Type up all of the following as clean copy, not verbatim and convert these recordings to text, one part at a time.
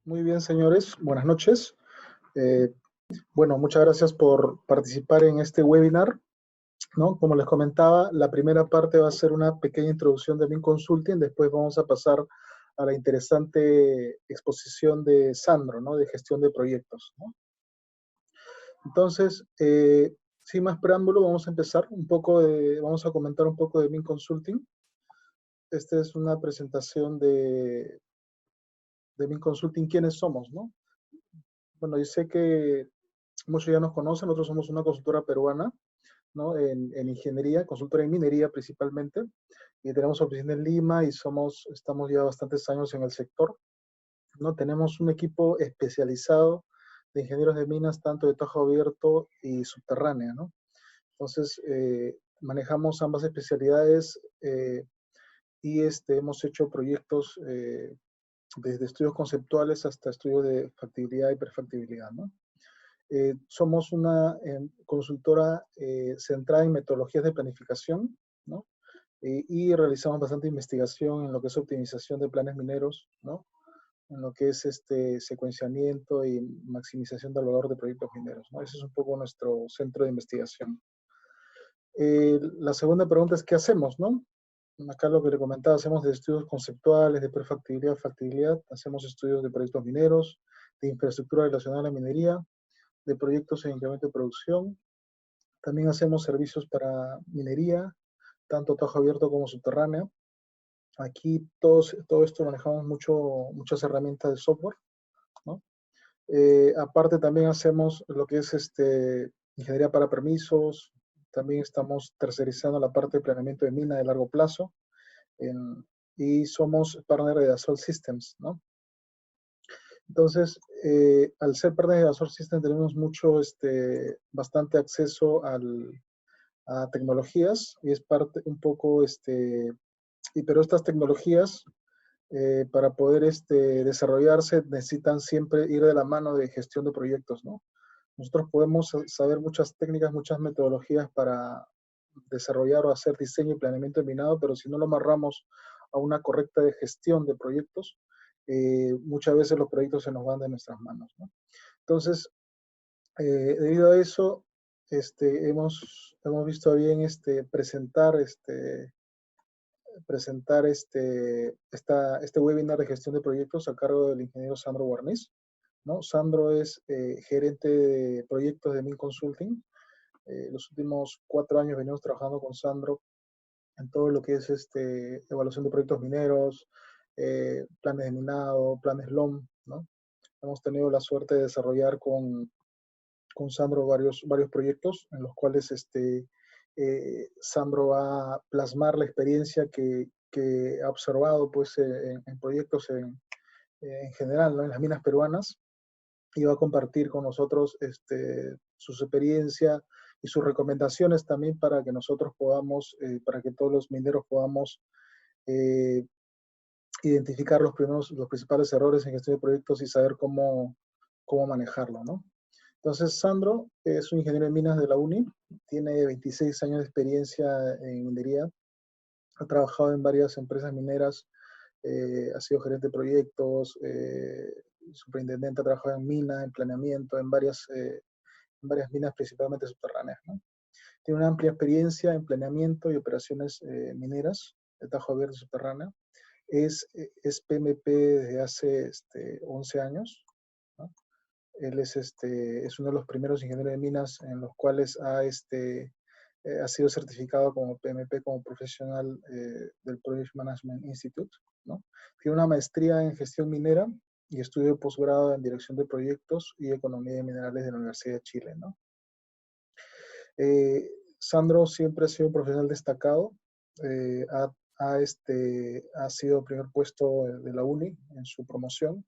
Muy bien, señores. Buenas noches. Eh, bueno, muchas gracias por participar en este webinar, ¿no? Como les comentaba, la primera parte va a ser una pequeña introducción de Min Consulting. Después vamos a pasar a la interesante exposición de Sandro, ¿no? De gestión de proyectos, ¿no? Entonces, sin más preámbulo, vamos a empezar vamos a comentar un poco de Min Consulting. Esta es una presentación de Min Consulting, quiénes somos, ¿no? Bueno, yo sé que muchos ya nos conocen, nosotros somos una consultora peruana, ¿no? En ingeniería, consultora en minería principalmente, y tenemos oficina en Lima y estamos ya bastantes años en el sector, ¿no? Tenemos un equipo especializado de ingenieros de minas, tanto de tajo abierto y subterránea, ¿no? Entonces, manejamos ambas especialidades y hemos hecho proyectos desde estudios conceptuales hasta estudios de factibilidad y prefactibilidad, ¿no? Somos una consultora centrada en metodologías de planificación, ¿no? Y realizamos bastante investigación en lo que es optimización de planes mineros, ¿no? En lo que es secuenciamiento y maximización del valor de proyectos mineros, ¿no? Ese es un poco nuestro centro de investigación. La segunda pregunta es, ¿qué hacemos, no? Acá lo que le comentaba, hacemos de estudios conceptuales, de prefactibilidad, factibilidad, hacemos estudios de proyectos mineros, de infraestructura relacionada a la minería, de proyectos en incremento de producción. También hacemos servicios para minería, tanto tajo abierto como subterráneo. Aquí todo esto manejamos muchas herramientas de software, ¿no? Aparte también hacemos lo que es ingeniería para permisos. También estamos tercerizando la parte de planeamiento de mina de largo plazo. Y somos partner de Dassault Systems, ¿no? Entonces, al ser partner de Dassault Systems tenemos bastante acceso a tecnologías y es parte un poco, pero estas tecnologías para poder desarrollarse necesitan siempre ir de la mano de gestión de proyectos, ¿no? Nosotros podemos saber muchas técnicas, muchas metodologías para desarrollar o hacer diseño y planeamiento de minado, pero si no lo amarramos a una correcta de gestión de proyectos, muchas veces los proyectos se nos van de nuestras manos, ¿no? Entonces, debido a eso, hemos visto bien presentar este webinar de gestión de proyectos a cargo del ingeniero Sandro Guarniz, ¿no? Sandro es gerente de proyectos de Min Consulting. Los últimos 4 años venimos trabajando con Sandro en todo lo que es evaluación de proyectos mineros, planes de minado, planes LOM, ¿no? Hemos tenido la suerte de desarrollar con Sandro varios proyectos en los cuales Sandro va a plasmar la experiencia que ha observado pues, en proyectos en general, ¿no? En las minas peruanas, y va a compartir con nosotros su experiencia y sus recomendaciones también para que nosotros podamos, para que todos los mineros podamos identificar los principales errores en gestión de proyectos y saber cómo manejarlo, ¿no? Entonces, Sandro es un ingeniero de minas de la UNI, tiene 26 años de experiencia en minería, ha trabajado en varias empresas mineras, ha sido gerente de proyectos, superintendente, ha trabajado en mina, en planeamiento, en varias minas principalmente subterráneas, ¿no? Tiene una amplia experiencia en planeamiento y operaciones mineras de tajo abierto subterráneo. Es PMP desde hace 11 años, ¿no? Él es uno de los primeros ingenieros de minas en los cuales ha sido certificado como PMP, como profesional del Project Management Institute, ¿no? Tiene una maestría en gestión minera y estudio de posgrado en dirección de proyectos y economía de minerales de la Universidad de Chile, ¿no? Sandro siempre ha sido un profesional destacado, ha sido primer puesto de la UNI en su promoción,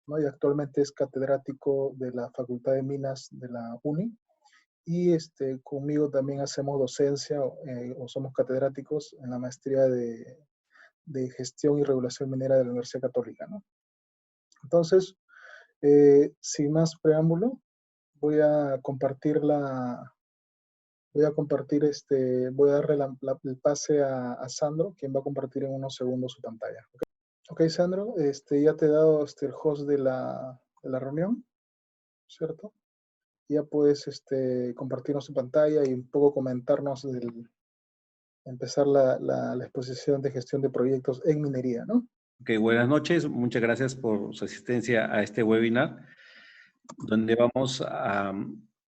¿no? Y actualmente es catedrático de la Facultad de Minas de la UNI, y conmigo también hacemos docencia o somos catedráticos en la maestría de gestión y regulación minera de la Universidad Católica, ¿no? Entonces, sin más preámbulo, voy a compartir voy a darle el pase a Sandro, quien va a compartir en unos segundos su pantalla. ¿Okay? Ok, Sandro, ya te he dado el host de la reunión, ¿cierto? Ya puedes compartirnos tu pantalla y un poco comentarnos empezar la exposición de gestión de proyectos en minería, ¿no? Ok, buenas noches. Muchas gracias por su asistencia a este webinar, donde vamos a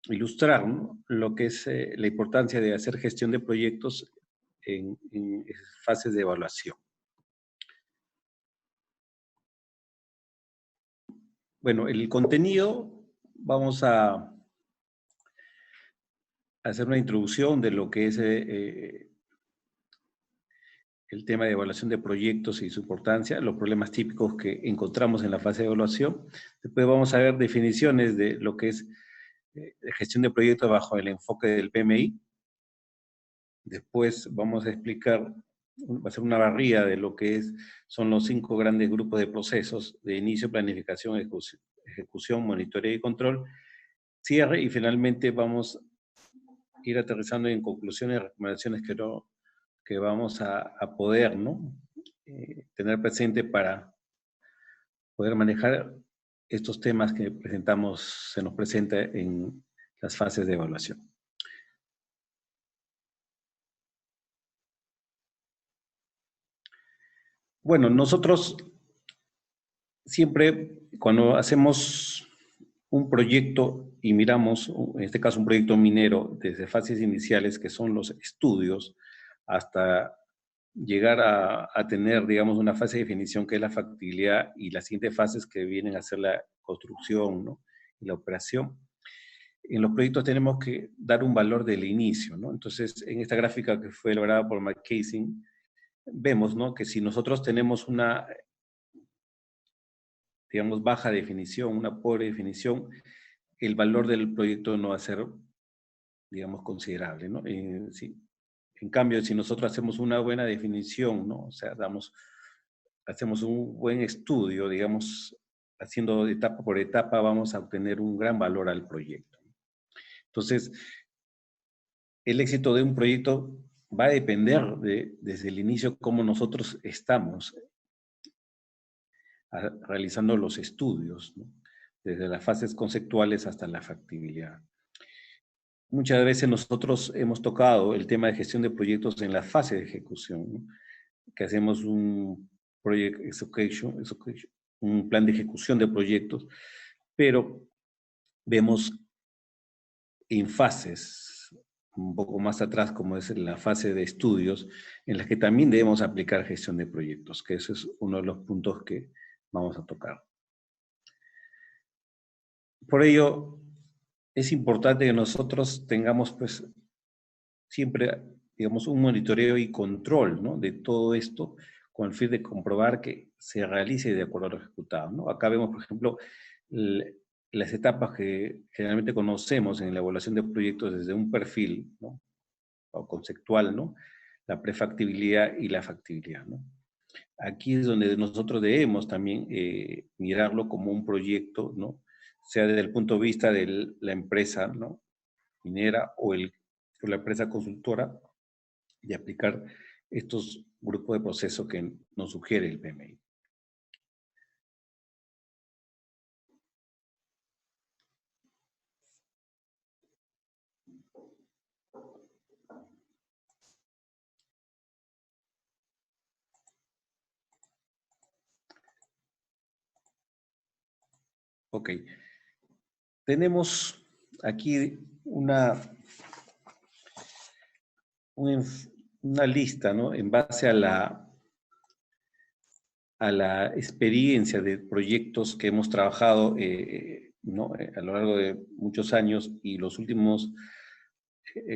ilustrar, ¿no?, lo que es la importancia de hacer gestión de proyectos en fases de evaluación. Bueno, el contenido, vamos a hacer una introducción de lo que es el tema de evaluación de proyectos y su importancia, los problemas típicos que encontramos en la fase de evaluación. Después vamos a ver definiciones de lo que es gestión de proyectos bajo el enfoque del PMI. Después vamos a explicar, va a ser una barrida de lo que son los 5 grandes grupos de procesos de inicio, planificación, ejecución, monitoreo y control, cierre, y finalmente vamos a ir aterrizando en conclusiones y recomendaciones que vamos a poder, ¿no?, tener presente para poder manejar estos temas que se nos presenta en las fases de evaluación. Bueno, nosotros siempre cuando hacemos un proyecto y miramos, en este caso un proyecto minero, desde fases iniciales que son los estudios, hasta llegar a tener, digamos, una fase de definición que es la factibilidad, y las siguientes fases que vienen a ser la construcción, ¿no?, y la operación. En los proyectos tenemos que dar un valor del inicio, ¿no? Entonces, en esta gráfica que fue elaborada por Mike Casing, vemos, ¿no?, que si nosotros tenemos una, digamos, baja definición, una pobre definición, el valor del proyecto no va a ser, digamos, considerable, ¿no? En cambio, si nosotros hacemos una buena definición, ¿no?, o sea, hacemos un buen estudio, digamos, haciendo etapa por etapa, vamos a obtener un gran valor al proyecto. Entonces, el éxito de un proyecto va a depender desde el inicio cómo nosotros estamos realizando los estudios, ¿no?, desde las fases conceptuales hasta la factibilidad. Muchas veces nosotros hemos tocado el tema de gestión de proyectos en la fase de ejecución, ¿no?, que hacemos un project execution, un plan de ejecución de proyectos, pero vemos en fases un poco más atrás, como es la fase de estudios, en las que también debemos aplicar gestión de proyectos, que ese es uno de los puntos que vamos a tocar. Por ello, es importante que nosotros tengamos, pues, siempre, digamos, un monitoreo y control, ¿no?, de todo esto, con el fin de comprobar que se realice de acuerdo a lo ejecutado, ¿no? Acá vemos, por ejemplo, las etapas que generalmente conocemos en la evaluación de proyectos desde un perfil, ¿no?, o conceptual, ¿no?, la prefactibilidad y la factibilidad, ¿no? Aquí es donde nosotros debemos también mirarlo como un proyecto, ¿no?, sea desde el punto de vista de la empresa, ¿no?, minera o la empresa consultora, de aplicar estos grupos de procesos que nos sugiere el PMI. Ok. Tenemos aquí una lista, ¿no?, en base a la experiencia de proyectos que hemos trabajado, ¿no?, a lo largo de muchos años, y los últimos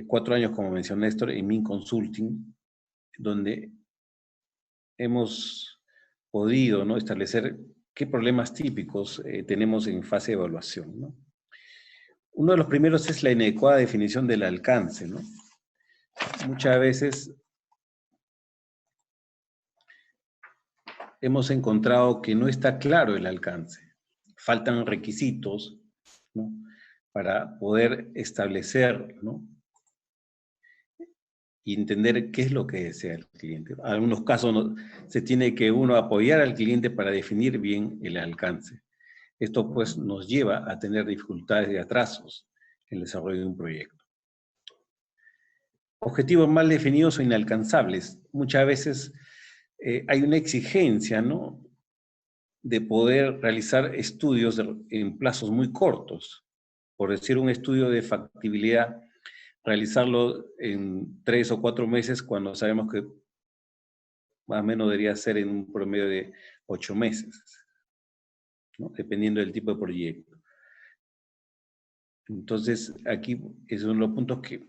4 años, como mencionó Néstor, en Min Consulting, donde hemos podido, ¿no?, establecer qué problemas típicos tenemos en fase de evaluación, ¿no? Uno de los primeros es la inadecuada definición del alcance, ¿no? Muchas veces hemos encontrado que no está claro el alcance. Faltan requisitos, ¿no?, para poder establecer, ¿no?, y entender qué es lo que desea el cliente. En algunos casos se tiene que uno apoyar al cliente para definir bien el alcance. Esto pues nos lleva a tener dificultades y atrasos en el desarrollo de un proyecto. Objetivos mal definidos o inalcanzables. Muchas veces hay una exigencia, ¿no?, de poder realizar estudios en plazos muy cortos. Por decir, un estudio de factibilidad, realizarlo en 3 o 4 meses cuando sabemos que más o menos debería ser en un promedio de 8 meses, ¿no?, dependiendo del tipo de proyecto. Entonces, aquí es uno de los puntos que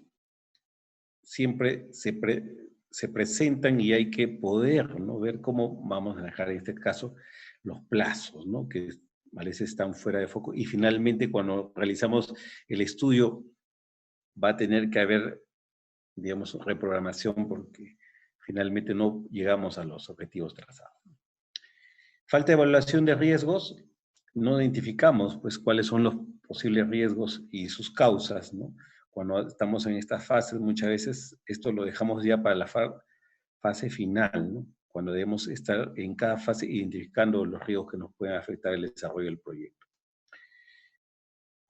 siempre se presentan y hay que poder, ¿no?, ver cómo vamos a manejar en este caso los plazos, ¿no?, que a veces están fuera de foco. Y finalmente, cuando realizamos el estudio, va a tener que haber, digamos, reprogramación porque finalmente no llegamos a los objetivos trazados. Falta de evaluación de riesgos. No identificamos, pues, cuáles son los posibles riesgos y sus causas, ¿no? Cuando estamos en estas fases, muchas veces esto lo dejamos ya para la fase final, ¿no?, cuando debemos estar en cada fase identificando los riesgos que nos pueden afectar el desarrollo del proyecto.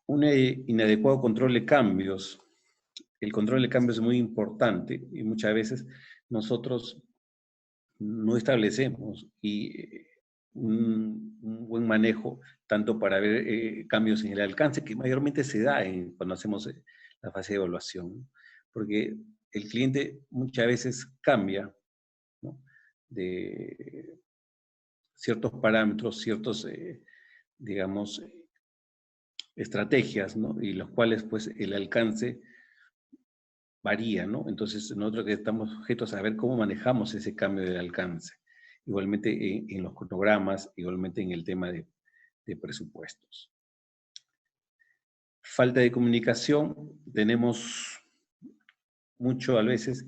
Un inadecuado control de cambios. El control de cambios es muy importante y muchas veces nosotros no establecemos un buen manejo tanto para ver cambios en el alcance, que mayormente se da cuando hacemos la fase de evaluación, ¿no?, porque el cliente muchas veces cambia, ¿no?, de ciertos parámetros, ciertos, digamos, estrategias, ¿no?, y los cuales pues el alcance varía, ¿no? Entonces nosotros que estamos sujetos a ver cómo manejamos ese cambio del alcance. Igualmente en los cronogramas, igualmente en el tema de presupuestos. Falta de comunicación. Tenemos mucho a veces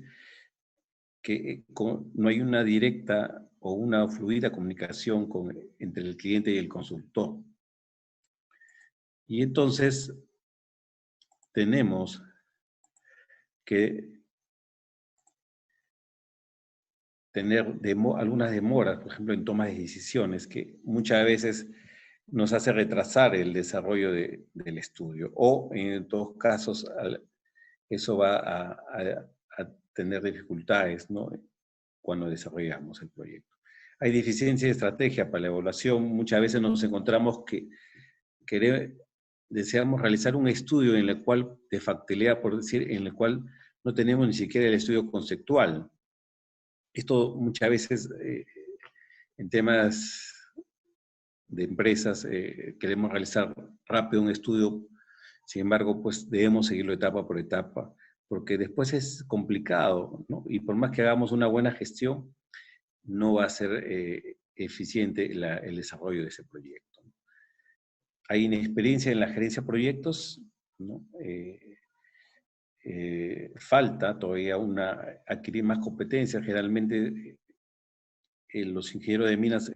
que no hay una directa o una fluida comunicación entre el cliente y el consultor. Y entonces tenemos que tener algunas demoras, por ejemplo, en tomas de decisiones, que muchas veces nos hace retrasar el desarrollo del estudio. O en todos casos, eso va a tener dificultades, ¿no?, cuando desarrollamos el proyecto. Hay deficiencia de estrategia para la evaluación. Muchas veces nos encontramos que deseamos realizar un estudio en el cual, de factibilidad, por decir, en el cual no tenemos ni siquiera el estudio conceptual. Esto muchas veces en temas de empresas queremos realizar rápido un estudio, sin embargo, pues debemos seguirlo etapa por etapa, porque después es complicado, ¿no? Y por más que hagamos una buena gestión, no va a ser eficiente el desarrollo de ese proyecto. Hay inexperiencia en la gerencia de proyectos, ¿no? Falta todavía adquirir más competencias. Generalmente los ingenieros de minas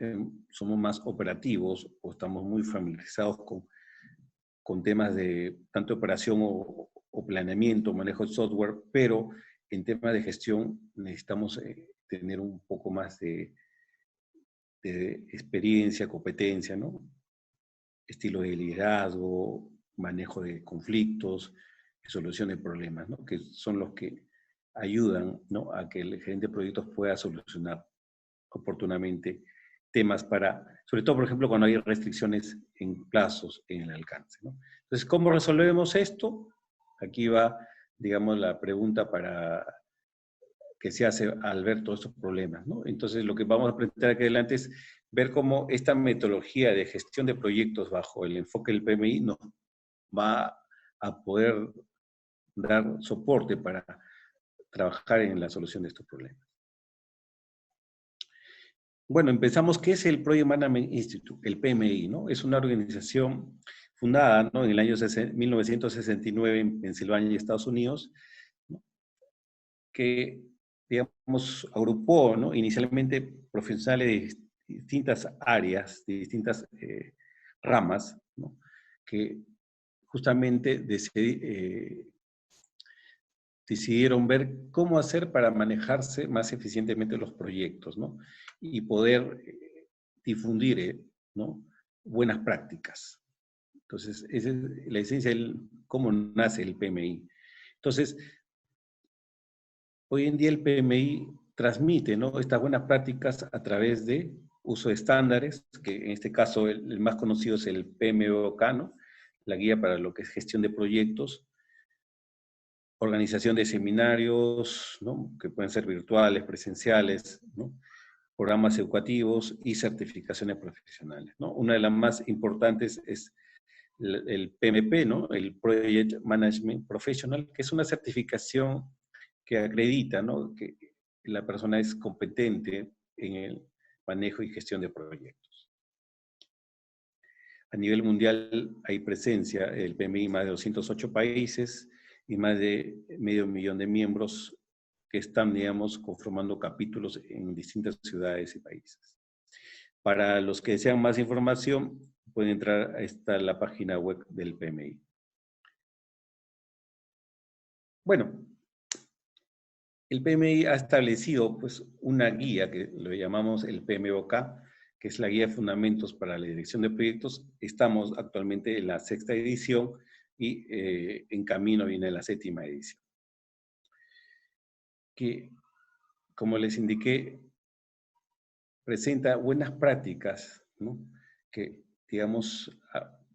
somos más operativos o estamos muy familiarizados con temas de tanto operación o planeamiento, manejo de software, pero en temas de gestión necesitamos tener un poco más de experiencia, competencia, ¿no? Estilo de liderazgo, manejo de conflictos, solución de problemas, ¿no?, que son los que ayudan, ¿no?, a que el gerente de proyectos pueda solucionar oportunamente temas sobre todo, por ejemplo, cuando hay restricciones en plazos en el alcance, ¿no? Entonces, ¿cómo resolvemos esto? Aquí va, digamos, la pregunta que se hace al ver todos estos problemas, ¿no? Entonces, lo que vamos a presentar aquí adelante es ver cómo esta metodología de gestión de proyectos bajo el enfoque del PMI nos va a poder dar soporte para trabajar en la solución de estos problemas. Bueno, empezamos. ¿Qué es el Project Management Institute? El PMI, ¿no? Es una organización fundada, ¿no?, en el año 1969 en Pensilvania, Estados Unidos, ¿no?, que, digamos, agrupó, ¿no?, inicialmente profesionales de distintas áreas, de distintas ramas, ¿no?, que justamente decidieron ver cómo hacer para manejarse más eficientemente los proyectos, ¿no? Y poder difundir, ¿no? Buenas prácticas. Entonces, esa es la esencia de cómo nace el PMI. Entonces, hoy en día el PMI transmite, ¿no?, estas buenas prácticas a través de uso de estándares, que en este caso el más conocido es el PMBOK, ¿no?, la guía para lo que es gestión de proyectos, organización de seminarios, ¿no?, que pueden ser virtuales, presenciales, ¿no?, programas educativos y certificaciones profesionales, ¿no? Una de las más importantes es el PMP, ¿no?, el Project Management Professional, que es una certificación que acredita, ¿no?, que la persona es competente en el manejo y gestión de proyectos. A nivel mundial hay presencia el PMI en más de 208 países y más de 500.000 de miembros que están, digamos, conformando capítulos en distintas ciudades y países. Para los que desean más información, pueden entrar a la página web del PMI. Bueno, el PMI ha establecido pues, una guía que lo llamamos el PMBOK, que es la Guía de Fundamentos para la Dirección de Proyectos. Estamos actualmente en la 6ª edición y en camino viene la 7ª edición. Que, como les indiqué, presenta buenas prácticas, ¿no?, que, digamos,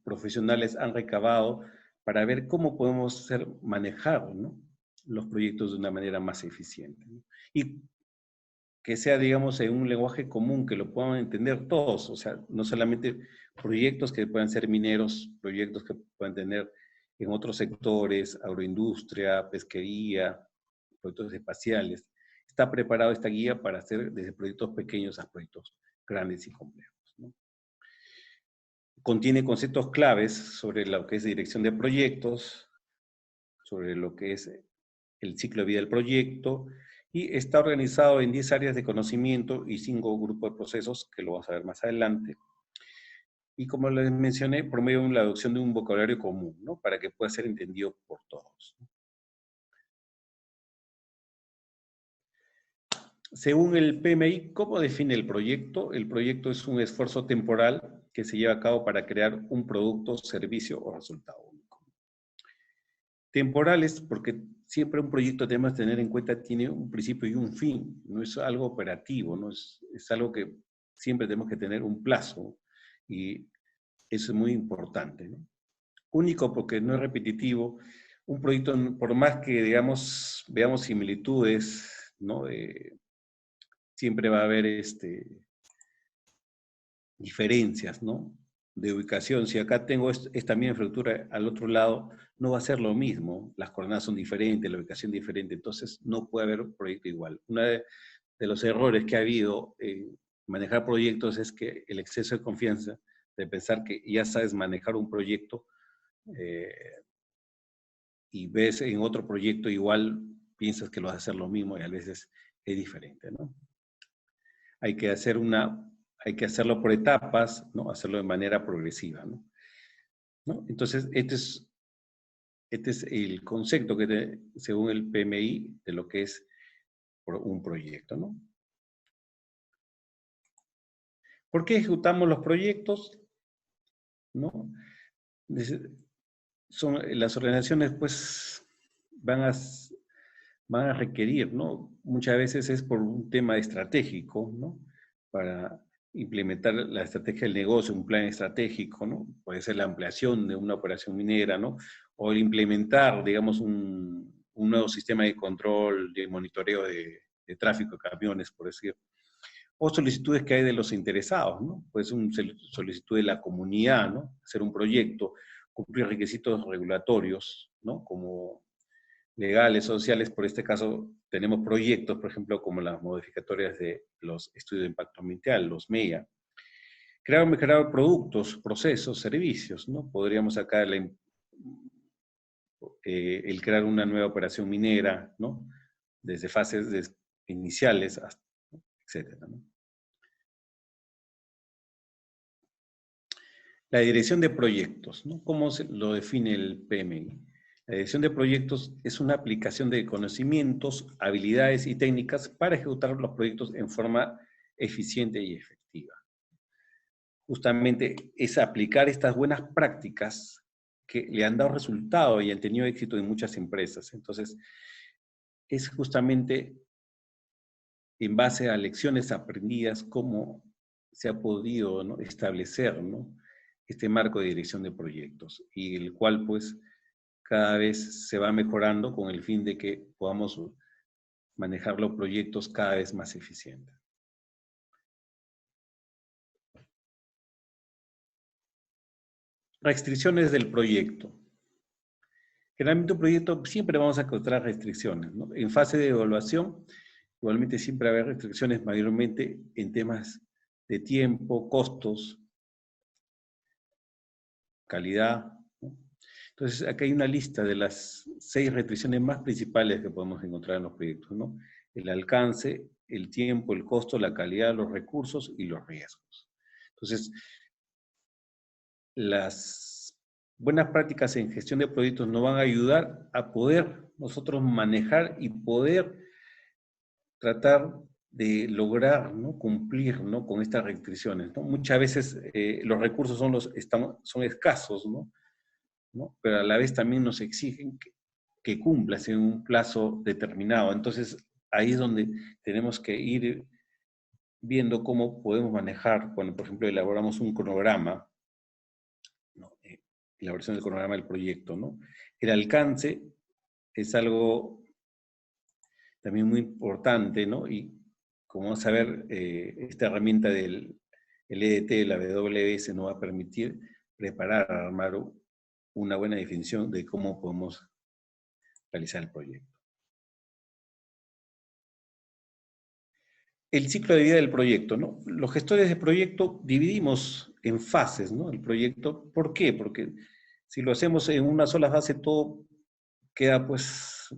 profesionales han recabado para ver cómo podemos manejar, ¿no?, los proyectos de una manera más eficiente, ¿no? Y que sea, digamos, en un lenguaje común, que lo puedan entender todos, o sea, no solamente proyectos que puedan ser mineros, proyectos que puedan tener en otros sectores, agroindustria, pesquería, proyectos espaciales. Está preparado esta guía para hacer desde proyectos pequeños a proyectos grandes y complejos, ¿no? Contiene conceptos claves sobre lo que es dirección de proyectos, sobre lo que es el ciclo de vida del proyecto, y está organizado en 10 áreas de conocimiento y 5 grupos de procesos, que lo vamos a ver más adelante. Y como les mencioné, por medio de la adopción de un vocabulario común, ¿no?, para que pueda ser entendido por todos. Según el PMI, ¿cómo define el proyecto? El proyecto es un esfuerzo temporal que se lleva a cabo para crear un producto, servicio o resultado único. Temporales, porque siempre un proyecto, tenemos que tener en cuenta, tiene un principio y un fin, no es algo operativo, ¿no? Es algo que siempre tenemos que tener un plazo, y eso es muy importante, ¿no? Único, porque no es repetitivo. Un proyecto, por más que, digamos, veamos similitudes, ¿no?, siempre va a haber diferencias, ¿no?, de ubicación. Si acá tengo esta misma infraestructura al otro lado, no va a ser lo mismo. Las coordenadas son diferentes, la ubicación diferente, entonces no puede haber un proyecto igual. Uno de los errores que ha habido en manejar proyectos es que el exceso de confianza, de pensar que ya sabes manejar un proyecto, y ves en otro proyecto igual, piensas que lo vas a hacer lo mismo y a veces es diferente, ¿no? Hay que hacerlo por etapas, ¿no?, hacerlo de manera progresiva, ¿no? Entonces, este es el concepto que según el PMI, de lo que es un proyecto, ¿no? ¿Por qué ejecutamos los proyectos? ¿No? Las organizaciones, pues, van a requerir, ¿no? Muchas veces es por un tema estratégico, ¿no?, para implementar la estrategia del negocio, un plan estratégico, ¿no? Puede ser la ampliación de una operación minera, ¿no?, o el implementar, digamos, un nuevo sistema de control, de monitoreo de tráfico de camiones, por decir. O solicitudes que hay de los interesados, ¿no? Puede ser una solicitud de la comunidad, ¿no?, hacer un proyecto, cumplir requisitos regulatorios, ¿no?, como legales, sociales. Por este caso, tenemos proyectos, por ejemplo, como las modificatorias de los estudios de impacto ambiental, los MEA. Crear o mejorar productos, procesos, servicios, ¿no? Podríamos acá el crear una nueva operación minera, ¿no?, desde fases iniciales, hasta, etcétera, ¿no? La dirección de proyectos, ¿no? ¿Cómo lo define el PMI? La dirección de proyectos es una aplicación de conocimientos, habilidades y técnicas para ejecutar los proyectos en forma eficiente y efectiva. Justamente es aplicar estas buenas prácticas que le han dado resultado y han tenido éxito en muchas empresas. Entonces, es justamente en base a lecciones aprendidas cómo se ha podido, ¿no?, establecer, ¿no?, este marco de dirección de proyectos, y el cual pues cada vez se va mejorando con el fin de que podamos manejar los proyectos cada vez más eficientes. Restricciones del proyecto. Generalmente un proyecto siempre vamos a encontrar restricciones, ¿no? En fase de evaluación, igualmente siempre va a haber restricciones mayormente en temas de tiempo, costos, calidad, ¿no? Entonces, acá hay una lista de las 6 restricciones más principales que podemos encontrar en los proyectos, ¿no? El alcance, el tiempo, el costo, la calidad, los recursos y los riesgos. Entonces, las buenas prácticas en gestión de proyectos nos van a ayudar a poder nosotros manejar y poder tratar de lograr, ¿no?, cumplir, ¿no?, con estas restricciones, ¿no? Muchas veces los recursos son escasos, ¿no? Pero a la vez también nos exigen que cumplas en un plazo determinado. Entonces, ahí es donde tenemos que ir viendo cómo podemos manejar, cuando, por ejemplo, elaboramos un cronograma, ¿no?, elaboración del cronograma del proyecto, ¿no? El alcance es algo también muy importante, ¿no? Y como vamos a ver, esta herramienta del EDT, la WS, nos va a permitir preparar, armar una buena definición de cómo podemos realizar el proyecto. El ciclo de vida del proyecto, ¿no? Los gestores de proyecto dividimos en fases, ¿no?, el proyecto. ¿Por qué? Porque si lo hacemos en una sola fase, todo queda pues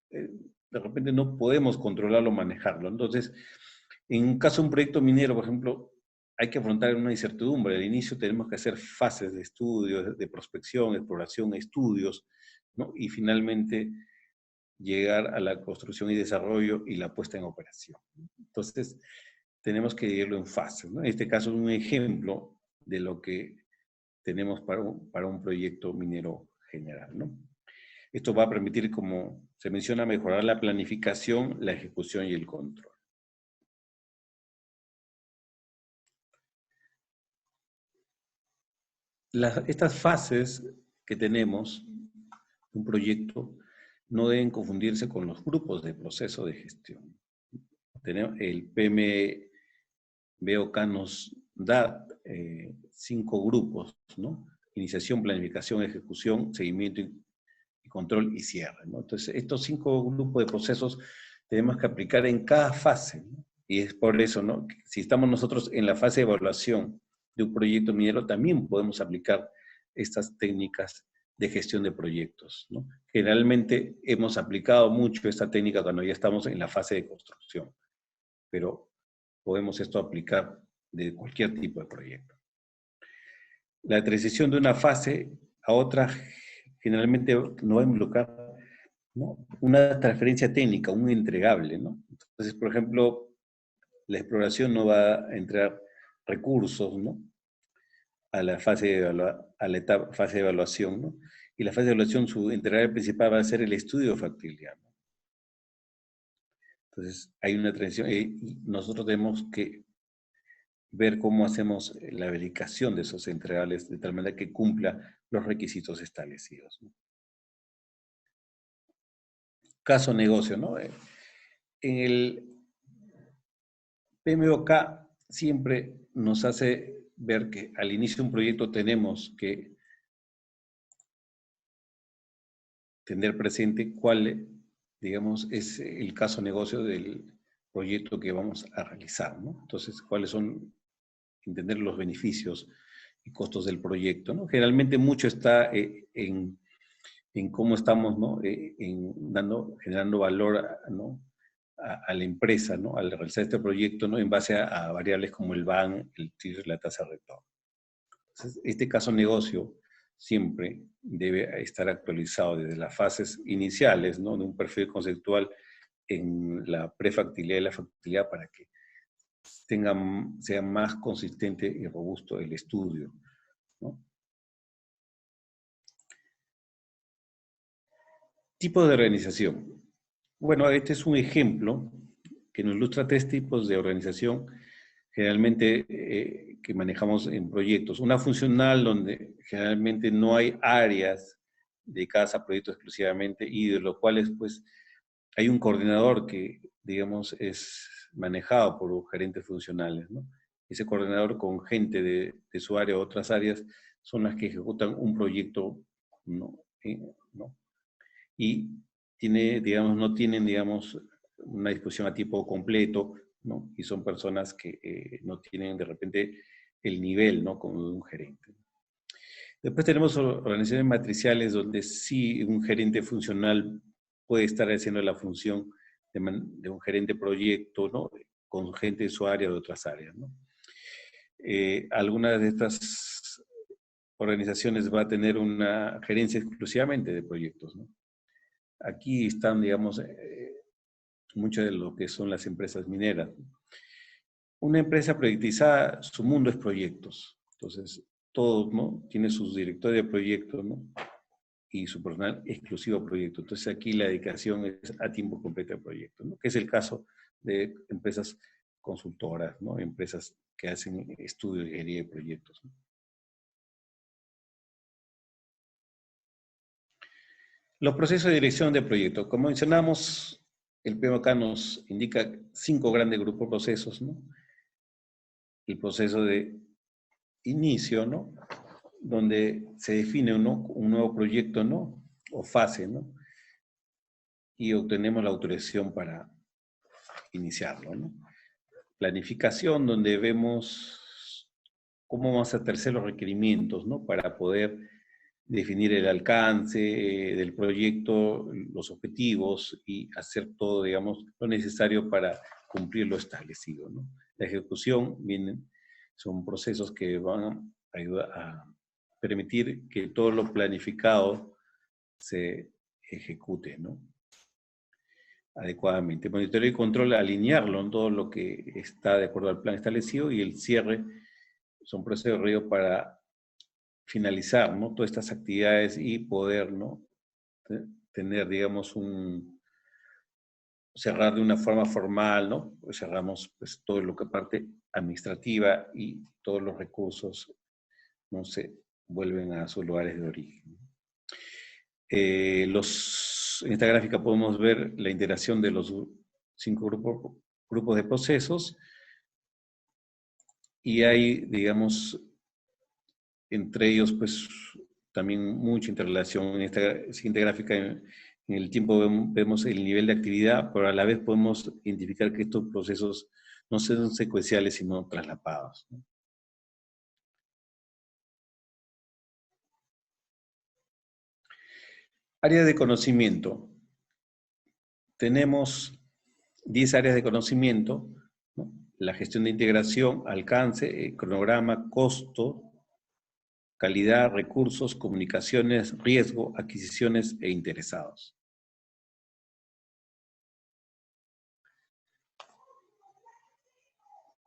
de repente no podemos controlarlo, manejarlo. Entonces, en un caso de un proyecto minero, por ejemplo, hay que afrontar una incertidumbre. Al inicio tenemos que hacer fases de estudio, de prospección, exploración, estudios, ¿no? Y finalmente llegar a la construcción y desarrollo y la puesta en operación. Entonces, tenemos que dividirlo en fases, ¿no? En este caso es un ejemplo de lo que tenemos para un proyecto minero general, ¿no? Esto va a permitir, como se menciona, mejorar la planificación, la ejecución y el control. Estas fases que tenemos de un proyecto no deben confundirse con los grupos de proceso de gestión. El PMBOK nos da 5 grupos, ¿no? Iniciación, planificación, ejecución, seguimiento y control y cierre, ¿no? Entonces, estos 5 grupos de procesos tenemos que aplicar en cada fase, ¿no? Y es por eso, ¿no?, que si estamos nosotros en la fase de evaluación de un proyecto minero, también podemos aplicar estas técnicas de gestión de proyectos, ¿no? Generalmente hemos aplicado mucho esta técnica cuando ya estamos en la fase de construcción, pero podemos esto aplicar de cualquier tipo de proyecto. La transición de una fase a otra generalmente no va a involucrar, ¿no?, una transferencia técnica, un entregable, ¿no? Entonces, por ejemplo, la exploración no va a entrar recursos, ¿no?, a la fase de fase de evaluación, ¿no? Y la fase de evaluación, su entregable principal va a ser el estudio de factibilidad, ¿no? Entonces, hay una transición y nosotros tenemos que ver cómo hacemos la verificación de esos entregables de tal manera que cumpla los requisitos establecidos, ¿no? Caso negocio, ¿no? En el PMBOK siempre nos hace ver que al inicio de un proyecto tenemos que tener presente cuál, digamos, es el caso negocio del proyecto que vamos a realizar, ¿no? Entonces, cuáles son, entender los beneficios y costos del proyecto, ¿no? Generalmente mucho está en cómo estamos, ¿no?, generando valor, ¿no?, a la empresa, ¿no?, al realizar este proyecto, ¿no?, en base a variables como el BAN, el TIR, la tasa de retorno. Entonces, este caso negocio siempre debe estar actualizado desde las fases iniciales, ¿no?, de un perfil conceptual en la prefactibilidad y la factibilidad para que sea más consistente y robusto el estudio, ¿no? Tipos de organización. Bueno, este es un ejemplo que nos ilustra 3 tipos de organización generalmente que manejamos en proyectos. Una funcional donde generalmente no hay áreas dedicadas a proyectos exclusivamente y de los cuales pues hay un coordinador que digamos es manejado por gerentes funcionales, ¿no? Ese coordinador con gente de su área o otras áreas son las que ejecutan un proyecto, ¿no? ¿No? Y no tienen, digamos, una disposición a tiempo completo, ¿no? Y son personas que no tienen de repente el nivel, ¿no?, como de un gerente. Después tenemos organizaciones matriciales donde sí un gerente funcional puede estar haciendo la función de un gerente proyecto, ¿no?, con gente de su área o de otras áreas, ¿no? Algunas de estas organizaciones va a tener una gerencia exclusivamente de proyectos, ¿no? Aquí están, digamos, mucho de lo que son las empresas mineras. Una empresa proyectizada, su mundo es proyectos. Entonces, todo, ¿no?, tiene sus directores de proyectos, ¿no?, y su personal exclusivo a proyectos. Entonces, aquí la dedicación es a tiempo completo de proyectos, ¿no?, que es el caso de empresas consultoras, ¿no?, empresas que hacen estudios de ingeniería de proyectos, ¿no? Los procesos de dirección de proyectos. Como mencionamos, el PMBOK nos indica 5 grandes grupos de procesos, ¿no? El proceso de inicio, ¿no?, donde se define, ¿no?, un nuevo proyecto, ¿no?, o fase, ¿no?, y obtenemos la autorización para iniciarlo, ¿no? Planificación, donde vemos cómo vamos a establecer los requerimientos, ¿no?, para poder definir el alcance del proyecto, los objetivos y hacer todo, digamos, lo necesario para cumplir lo establecido, ¿no? La ejecución son procesos que van a ayudar a permitir que todo lo planificado se ejecute, ¿no?, adecuadamente. Monitoreo y control, alinearlo en todo lo que está de acuerdo al plan establecido, y el cierre son procesos de desarrollo para finalizar, ¿no?, todas estas actividades y poder, ¿no?, tener, digamos, cerrar de una forma formal, ¿no? Pues cerramos pues todo lo que parte administrativa y todos los recursos, no se vuelven a sus lugares de origen. En esta gráfica podemos ver la integración de los 5 grupos de procesos, y hay, digamos, entre ellos, pues, también mucha interrelación. En esta siguiente gráfica, en el tiempo vemos el nivel de actividad, pero a la vez podemos identificar que estos procesos no son secuenciales, sino traslapados, ¿no? Áreas de conocimiento. Tenemos 10 áreas de conocimiento, ¿no? La gestión de integración, alcance, cronograma, costo, calidad, recursos, comunicaciones, riesgo, adquisiciones e interesados.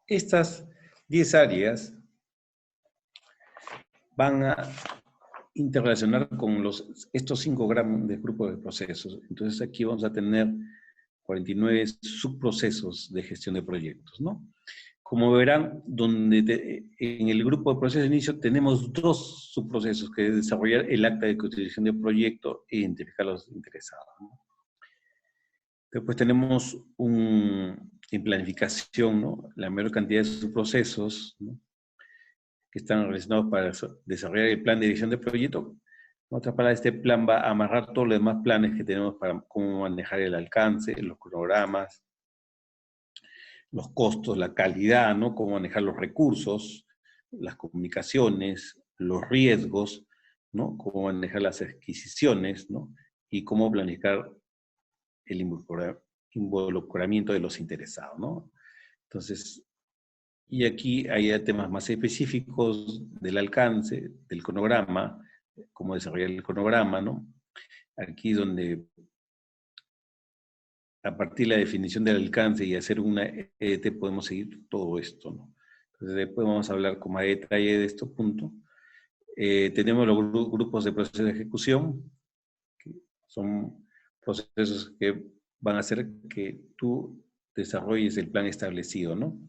Estas 10 áreas van a interrelacionar con estos 5 grandes grupos de procesos. Entonces aquí vamos a tener 49 subprocesos de gestión de proyectos, ¿no? Como verán, en el grupo de procesos de inicio tenemos 2 subprocesos, que es desarrollar el acta de constitución de proyecto e identificar a los interesados, ¿no? Después tenemos en planificación, ¿no?, la mayor cantidad de subprocesos, ¿no?, que están relacionados para desarrollar el plan de dirección de proyecto. En otras palabras, este plan va a amarrar todos los demás planes que tenemos para cómo manejar el alcance, los cronogramas, los costos, la calidad, ¿no?, cómo manejar los recursos, las comunicaciones, los riesgos, ¿no?, cómo manejar las adquisiciones, ¿no?, y cómo planificar el involucramiento de los interesados, ¿no? Entonces, y aquí hay temas más específicos del alcance, del cronograma, cómo desarrollar el cronograma, ¿no? Aquí donde a partir de la definición del alcance y hacer una EDT podemos seguir todo esto, ¿no? Entonces después vamos a hablar con más detalle de estos puntos. Tenemos los grupos de procesos de ejecución, que son procesos que van a hacer que tú desarrolles el plan establecido, ¿no?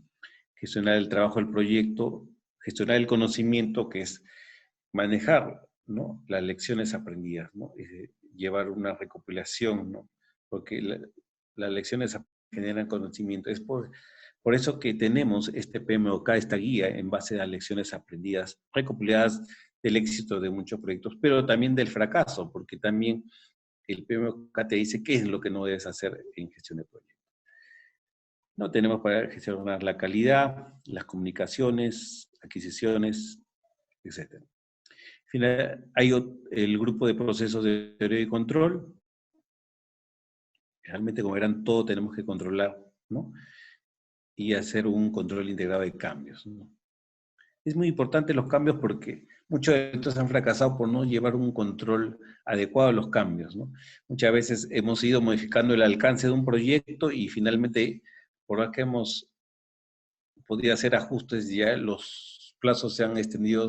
Gestionar el trabajo del proyecto, gestionar el conocimiento, que es manejar, ¿no?, las lecciones aprendidas, ¿no? Llevar una recopilación, ¿no? Porque las lecciones generan conocimiento. Es por eso que tenemos este PMOK, esta guía, en base a las lecciones aprendidas, recopiladas del éxito de muchos proyectos, pero también del fracaso, porque también el PMOK te dice qué es lo que no debes hacer en gestión de proyectos. No tenemos para gestionar la calidad, las comunicaciones, adquisiciones, etc. Al final, hay el grupo de procesos de teoría y control. Realmente, como verán, todo tenemos que controlar, ¿no? Y hacer un control integrado de cambios, ¿no? Es muy importante los cambios porque muchos de estos han fracasado por no llevar un control adecuado a los cambios, ¿no? Muchas veces hemos ido modificando el alcance de un proyecto y finalmente, por lo que hemos podido hacer ajustes, ya los plazos se han extendido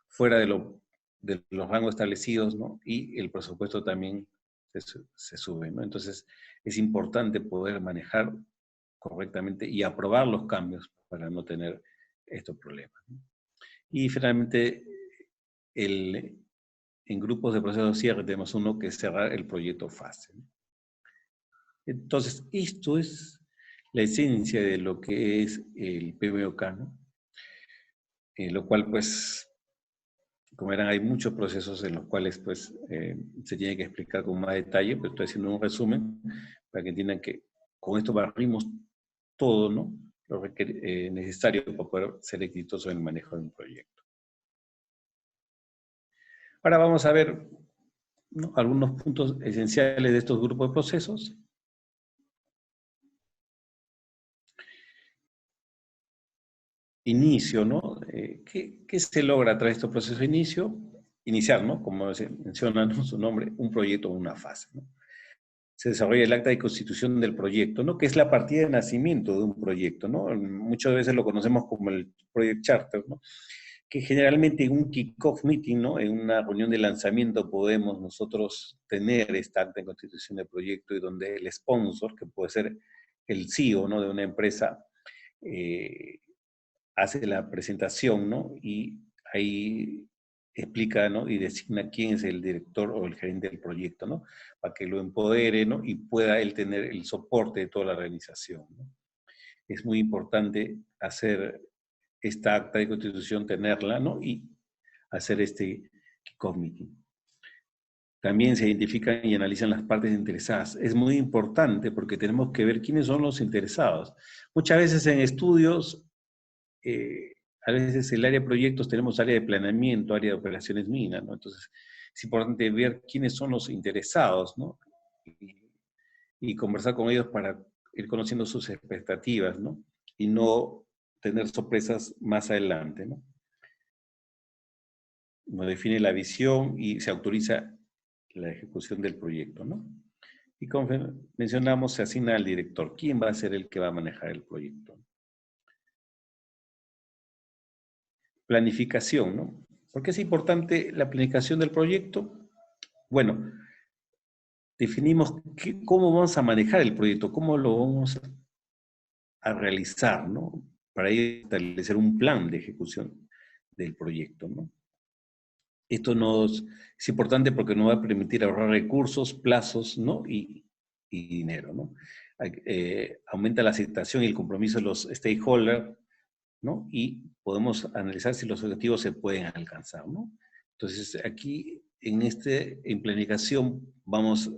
fuera de los rangos establecidos, ¿no? Y el presupuesto también se sube, ¿no? Entonces, es importante poder manejar correctamente y aprobar los cambios para no tener estos problemas, ¿no? Y finalmente, en grupos de proceso de cierre tenemos uno que es cerrar el proyecto fase, ¿no? Entonces, esto es la esencia de lo que es el PMOK, ¿no? Lo cual, pues, como verán, hay muchos procesos en los cuales, pues, se tiene que explicar con más detalle, pero estoy haciendo un resumen para que entiendan que con esto barrimos todo, ¿no?, lo necesario para poder ser exitoso en el manejo de un proyecto. Ahora vamos a ver, ¿no?, algunos puntos esenciales de estos grupos de procesos. Inicio, ¿no? ¿Qué se logra a través de estos procesos de inicio? Iniciar, ¿no?, como se menciona en su nombre, un proyecto o una fase, ¿no? Se desarrolla el acta de constitución del proyecto, ¿no?, que es la partida de nacimiento de un proyecto, ¿no? Muchas veces lo conocemos como el Project Charter, ¿no?, que generalmente en un kick-off meeting, ¿no?, en una reunión de lanzamiento podemos nosotros tener esta acta de constitución del proyecto y donde el sponsor, que puede ser el CEO, ¿no?, de una empresa, hace la presentación, ¿no?, y ahí explica, ¿no?, y designa quién es el director o el gerente del proyecto, ¿no?, para que lo empodere, ¿no?, y pueda él tener el soporte de toda la organización, ¿no? Es muy importante hacer esta acta de constitución, tenerla, ¿no?, y hacer este kick-off meeting. También se identifican y analizan las partes interesadas. Es muy importante porque tenemos que ver quiénes son los interesados. Muchas veces en estudios, a veces el área de proyectos tenemos área de planeamiento, área de operaciones minas, ¿no? Entonces, es importante ver quiénes son los interesados, ¿no? Y conversar con ellos para ir conociendo sus expectativas, ¿no? Y no tener sorpresas más adelante, ¿no? Uno define la visión y se autoriza la ejecución del proyecto, ¿no? Y como mencionamos, se asigna al director. ¿Quién va a ser el que va a manejar el proyecto? Planificación, ¿no? ¿Por qué es importante la planificación del proyecto? Bueno, definimos cómo vamos a manejar el proyecto, cómo lo vamos a realizar, ¿no? Para establecer un plan de ejecución del proyecto, ¿no? Esto es importante porque nos va a permitir ahorrar recursos, plazos, ¿no?, y dinero, ¿no? Aumenta la aceptación y el compromiso de los stakeholders, ¿no? Y podemos analizar si los objetivos se pueden alcanzar, ¿no? Entonces, aquí, en planificación, vamos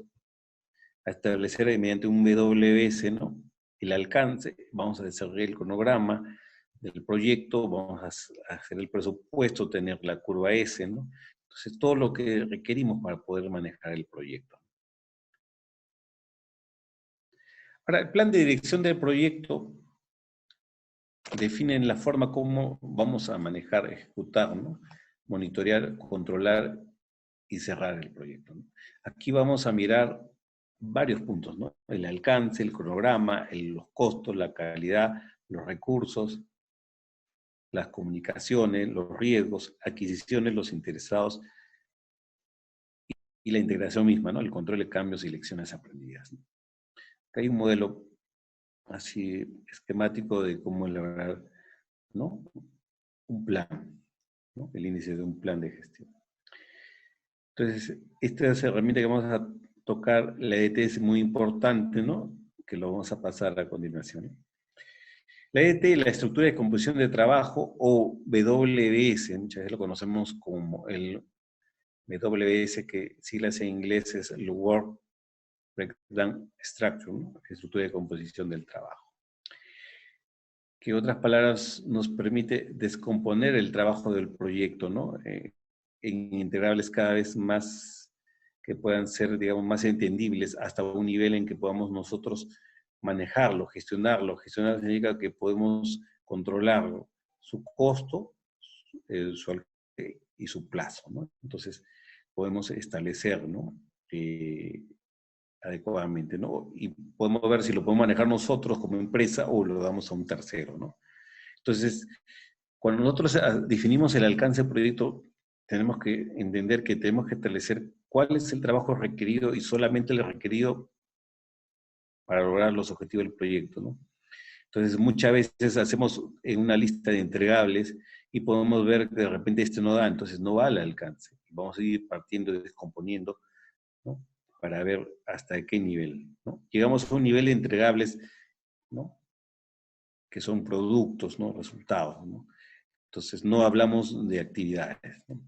a establecer mediante un WS, ¿no?, el alcance, vamos a desarrollar el cronograma del proyecto, vamos a hacer el presupuesto, tener la curva S, ¿no? Entonces, todo lo que requerimos para poder manejar el proyecto. Ahora, el plan de dirección del proyecto define la forma como vamos a manejar, ejecutar, ¿no?, monitorear, controlar y cerrar el proyecto, ¿no? Aquí vamos a mirar varios puntos, ¿no? El alcance, el cronograma, los costos, la calidad, los recursos, las comunicaciones, los riesgos, adquisiciones, los interesados y la integración misma, ¿no? El control de cambios y lecciones aprendidas, ¿no? Acá hay un modelo así esquemático de cómo elaborar, ¿no? Un plan, ¿no? El índice de un plan de gestión. Entonces, esta es la herramienta que vamos a tocar, la EDT es muy importante, ¿no? Que lo vamos a pasar a continuación. La EDT, la estructura de composición de trabajo, o WBS, muchas veces lo conocemos como el WBS, que siglas en inglés es el Work Breakdown Structure, ¿no? Estructura de composición del trabajo. Que en otras palabras nos permite descomponer el trabajo del proyecto, ¿no? En integrables cada vez más que puedan ser, digamos, más entendibles hasta un nivel en que podamos nosotros manejarlo, gestionarlo. Gestionar significa que podemos controlarlo, su costo, su alcance y su plazo, ¿no? Entonces, podemos establecer, ¿no? Adecuadamente, ¿no? Y podemos ver si lo podemos manejar nosotros como empresa o lo damos a un tercero, ¿no? Entonces, cuando nosotros definimos el alcance del proyecto, tenemos que entender que tenemos que establecer cuál es el trabajo requerido y solamente el requerido para lograr los objetivos del proyecto, ¿no? Entonces, muchas veces hacemos una lista de entregables y podemos ver que de repente este no da, entonces no va al alcance. Vamos a ir partiendo y descomponiendo, ¿no? Para ver hasta qué nivel, ¿no? Llegamos a un nivel de entregables, ¿no? Que son productos, ¿no? Resultados, ¿no? Entonces, no hablamos de actividades, ¿no?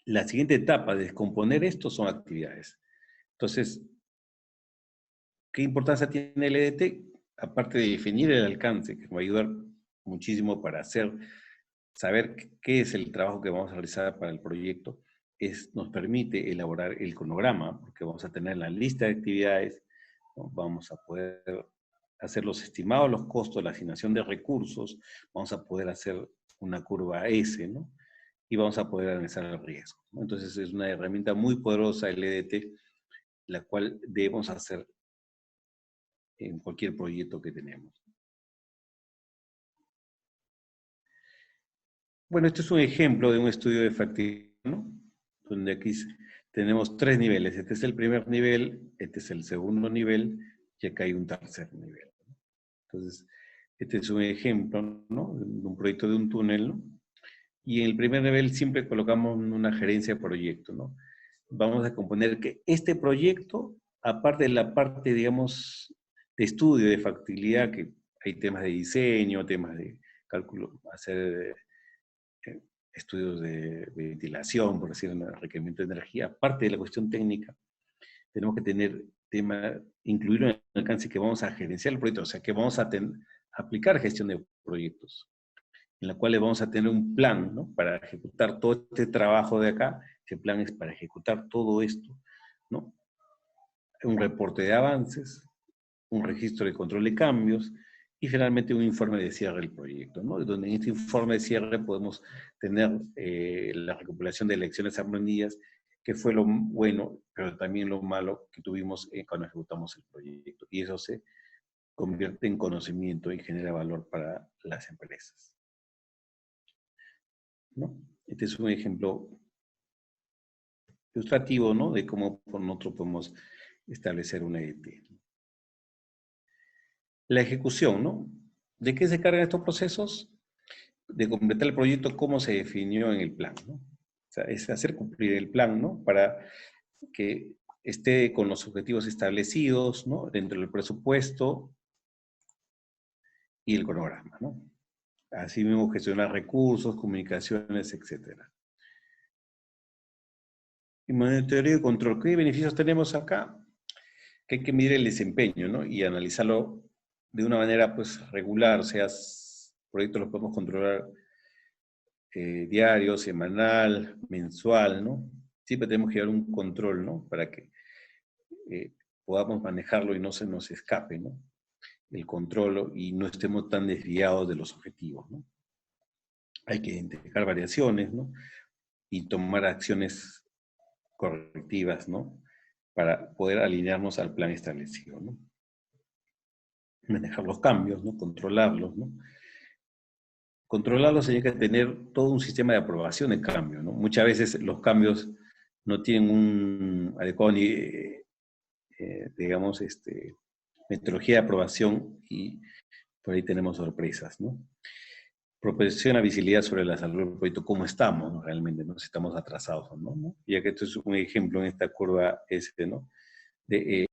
La siguiente etapa de descomponer esto son actividades. Entonces, ¿qué importancia tiene el EDT? Aparte de definir el alcance, que nos va a ayudar muchísimo para saber qué es el trabajo que vamos a realizar para el proyecto, nos permite elaborar el cronograma, porque vamos a tener la lista de actividades, ¿no? Vamos a poder hacer los estimados, los costos, la asignación de recursos, vamos a poder hacer una curva S, ¿no? Y vamos a poder analizar el riesgo, ¿no? Entonces es una herramienta muy poderosa el EDT, la cual debemos hacer en cualquier proyecto que tenemos. Bueno, este es un ejemplo de un estudio de factibilidad, ¿no? Donde aquí tenemos 3 niveles. Este es el primer nivel, este es el segundo nivel y acá hay un tercer nivel. Entonces, este es un ejemplo, ¿no? De un proyecto de un túnel, ¿no? Y en el primer nivel siempre colocamos una gerencia de proyecto, ¿no? Vamos a componer que este proyecto, aparte de la parte, digamos, de estudio, de factibilidad, que hay temas de diseño, temas de cálculo, hacer estudios de ventilación, por decir, un requerimiento de energía, aparte de la cuestión técnica, tenemos que tener incluirlo en el alcance que vamos a gerenciar el proyecto, o sea, que vamos a aplicar gestión de proyectos, en la cual vamos a tener un plan, ¿no? Para ejecutar todo este trabajo de acá. Ese plan es para ejecutar todo esto, ¿no? Un reporte de avances, un registro de control de cambios y finalmente un informe de cierre del proyecto, ¿no? Donde en este informe de cierre podemos tener la recopilación de lecciones aprendidas, que fue lo bueno, pero también lo malo que tuvimos cuando ejecutamos el proyecto. Y eso se convierte en conocimiento y genera valor para las empresas, ¿no? Este es un ejemplo ilustrativo, ¿no? De cómo nosotros podemos establecer una EDT. La ejecución, ¿no? ¿De qué se cargan estos procesos? De completar el proyecto como se definió en el plan, ¿no? O sea, es hacer cumplir el plan, ¿no? Para que esté con los objetivos establecidos, ¿no? Dentro del presupuesto y el cronograma, ¿no? Así mismo gestionar recursos, comunicaciones, etc. Y monitoreo y control. ¿Qué beneficios tenemos acá? Que hay que medir el desempeño, ¿no? Y analizarlo de una manera, pues, regular. O sea, proyectos los podemos controlar diario, semanal, mensual, ¿no? Siempre tenemos que llevar un control, ¿no? Para que podamos manejarlo y no se nos escape, ¿no? El control y no estemos tan desviados de los objetivos, ¿no? Hay que identificar variaciones, ¿no? Y tomar acciones correctivas, ¿no? Para poder alinearnos al plan establecido, ¿no? Manejar los cambios, ¿no? Controlarlos, ¿no? Controlarlos hay que tener todo un sistema de aprobación de cambio, ¿no? Muchas veces los cambios no tienen un adecuado, digamos, metodología de aprobación y por ahí tenemos sorpresas, ¿no? Proporciona visibilidad sobre la salud del proyecto, cómo estamos, ¿no? Realmente, ¿no? Si estamos atrasados o no, ¿no? Ya que esto es un ejemplo en esta curva ¿no? De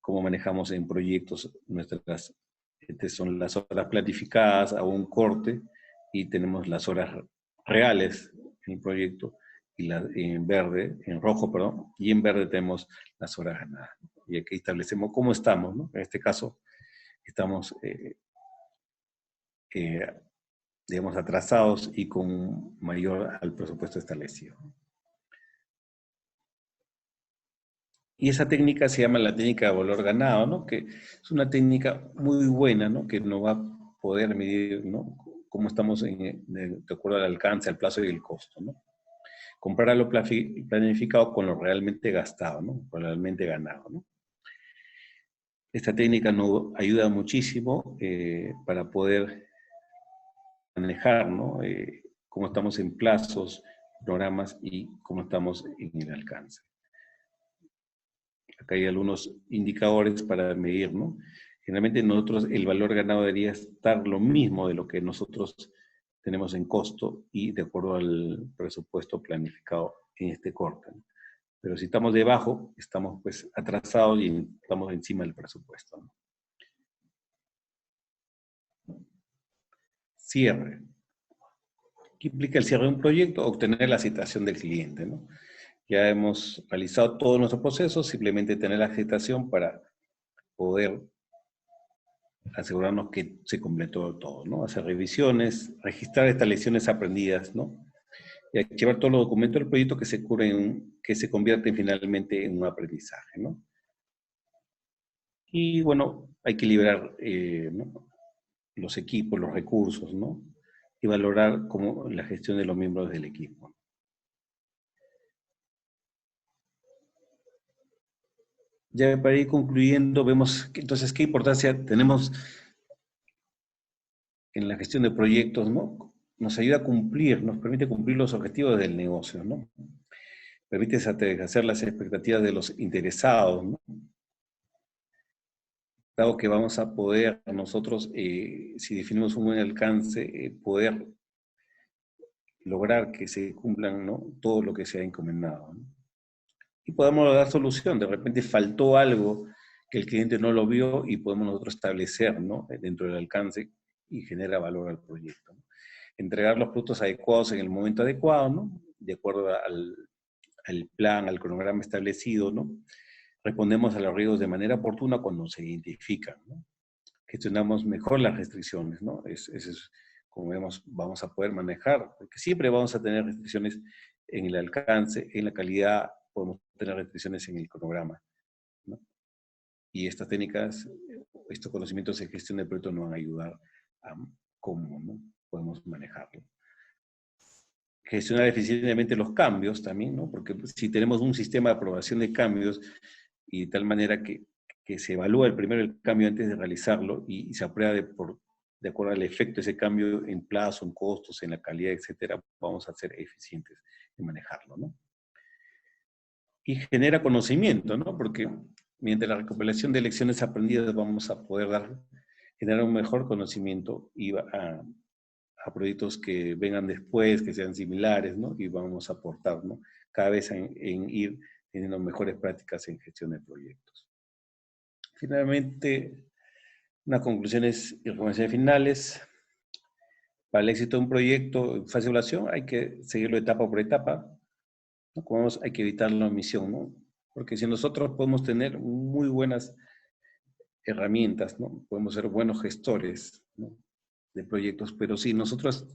cómo manejamos en proyectos nuestras, son las horas planificadas a un corte y tenemos las horas reales en el proyecto y en verde, en rojo, perdón, y en verde tenemos las horas ganadas. Y aquí establecemos cómo estamos, ¿no? En este caso, estamos digamos, atrasados y con mayor al presupuesto establecido. Y esa técnica se llama la técnica de valor ganado, ¿no? Que es una técnica muy buena, ¿no? Que nos va a poder medir, ¿no? Cómo estamos de acuerdo al alcance, al plazo y el costo, ¿no? Comparar lo planificado con lo realmente gastado, ¿no? Con lo realmente ganado, ¿no? Esta técnica nos ayuda muchísimo para poder manejar, ¿no? Cómo estamos en plazos, programas y cómo estamos en el alcance. Acá hay algunos indicadores para medir, ¿no? Generalmente nosotros el valor ganado debería estar lo mismo de lo que nosotros tenemos en costo y de acuerdo al presupuesto planificado en este corte, ¿no? Pero si estamos debajo, estamos pues atrasados y estamos encima del presupuesto, ¿no? Cierre. ¿Qué implica el cierre de un proyecto? Obtener la citación del cliente, ¿no? Ya hemos realizado todos nuestros procesos, simplemente tener la citación para poder asegurarnos que se completó todo, ¿no? Hacer revisiones, registrar estas lecciones aprendidas, ¿no? Y archivar todos los documentos del proyecto que que se convierten finalmente en un aprendizaje, ¿no? Y bueno, hay que liberar ¿no? los equipos, los recursos, ¿no? Y valorar cómo la gestión de los miembros del equipo. Ya para ir concluyendo, vemos que, entonces qué importancia tenemos en la gestión de proyectos, ¿no? Nos ayuda a cumplir, nos permite cumplir los objetivos del negocio, ¿no? Permite satisfacer las expectativas de los interesados, ¿no? Dado que vamos a poder nosotros, si definimos un buen alcance, poder lograr que se cumplan, ¿no? Todo lo que se ha encomendado, ¿no? Y podemos dar solución. De repente faltó algo que el cliente no lo vio y podemos nosotros establecer, ¿no? Dentro del alcance y genera valor al proyecto, ¿no? Entregar los productos adecuados en el momento adecuado, ¿no? De acuerdo al plan, al cronograma establecido, ¿no? Respondemos a los riesgos de manera oportuna cuando se identifican, ¿no? Gestionamos mejor las restricciones, ¿no? Eso es como vemos, vamos a poder manejar, porque siempre vamos a tener restricciones en el alcance, en la calidad, podemos tener restricciones en el cronograma, ¿no? Y estas técnicas, estos conocimientos de gestión de proyectos nos van a ayudar a cómo, ¿no? Podemos manejarlo. Gestionar eficientemente los cambios también, ¿no? Porque si tenemos un sistema de aprobación de cambios y de tal manera que se evalúa primero el cambio antes de realizarlo y se aprueba de acuerdo al efecto de ese cambio en plazo, en costos, en la calidad, etcétera, vamos a ser eficientes en manejarlo, ¿no? Y genera conocimiento, ¿no? Porque mediante la recopilación de lecciones aprendidas vamos a poder generar un mejor conocimiento y a proyectos que vengan después, que sean similares, ¿no? Y vamos a aportar, ¿no? Cada vez en ir teniendo mejores prácticas en gestión de proyectos. Finalmente, unas conclusiones y recomendaciones finales. Para el éxito de un proyecto en fase de evaluación hay que seguirlo etapa por etapa, ¿no? Como vemos, hay que evitar la omisión, ¿no? Porque si nosotros podemos tener muy buenas herramientas, ¿no? Podemos ser buenos gestores, ¿no? De proyectos, pero si nosotros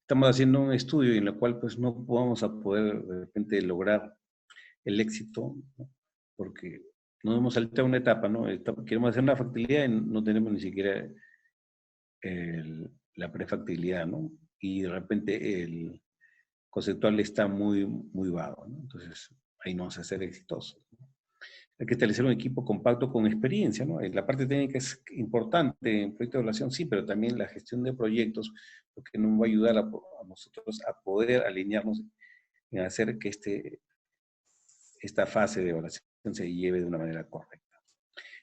estamos haciendo un estudio en el cual pues no vamos a poder de repente lograr el éxito, ¿no? Porque nos hemos saltado una etapa, ¿no? Queremos hacer una factibilidad y no tenemos ni siquiera la prefactibilidad, ¿no? Y de repente el conceptual está muy vago, ¿no? Entonces ahí no vamos a ser exitosos. Hay que establecer un equipo compacto con experiencia, ¿no? La parte técnica es importante en proyectos de evaluación, sí, pero también la gestión de proyectos, lo que nos va a ayudar a nosotros a poder alinearnos en hacer que esta fase de evaluación se lleve de una manera correcta.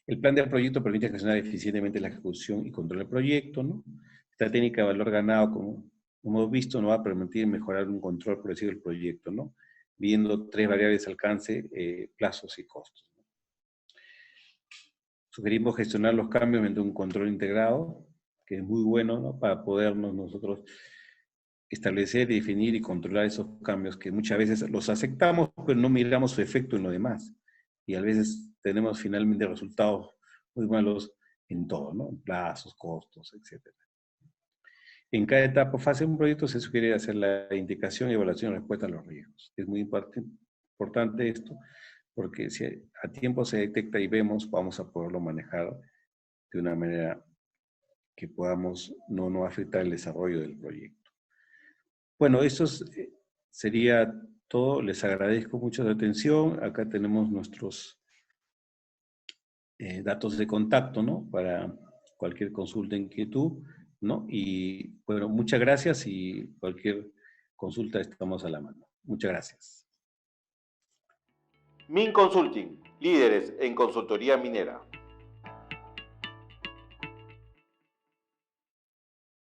El plan de proyecto permite gestionar eficientemente la ejecución y control del proyecto, ¿no? Esta técnica de valor ganado, como hemos visto, nos va a permitir mejorar un control progresivo del proyecto, ¿no? Viendo 3 variables: alcance, plazos y costos. Sugerimos gestionar los cambios mediante un control integrado, que es muy bueno, ¿no? Para podernos nosotros establecer, definir y controlar esos cambios que muchas veces los aceptamos, pero no miramos su efecto en lo demás. Y a veces tenemos finalmente resultados muy malos en todo, ¿no? En plazos, costos, etc. En cada etapa o fase de un proyecto se sugiere hacer la indicación y evaluación y respuesta a los riesgos. Es muy importante esto, porque si a tiempo se detecta y vemos, vamos a poderlo manejar de una manera que podamos no afectar el desarrollo del proyecto. Bueno, eso sería todo. Les agradezco mucho la atención. Acá tenemos nuestros datos de contacto, ¿no? Para cualquier consulta, inquietud, ¿no? Y bueno, muchas gracias y cualquier consulta estamos a la mano. Muchas gracias. Min Consulting, líderes en consultoría minera.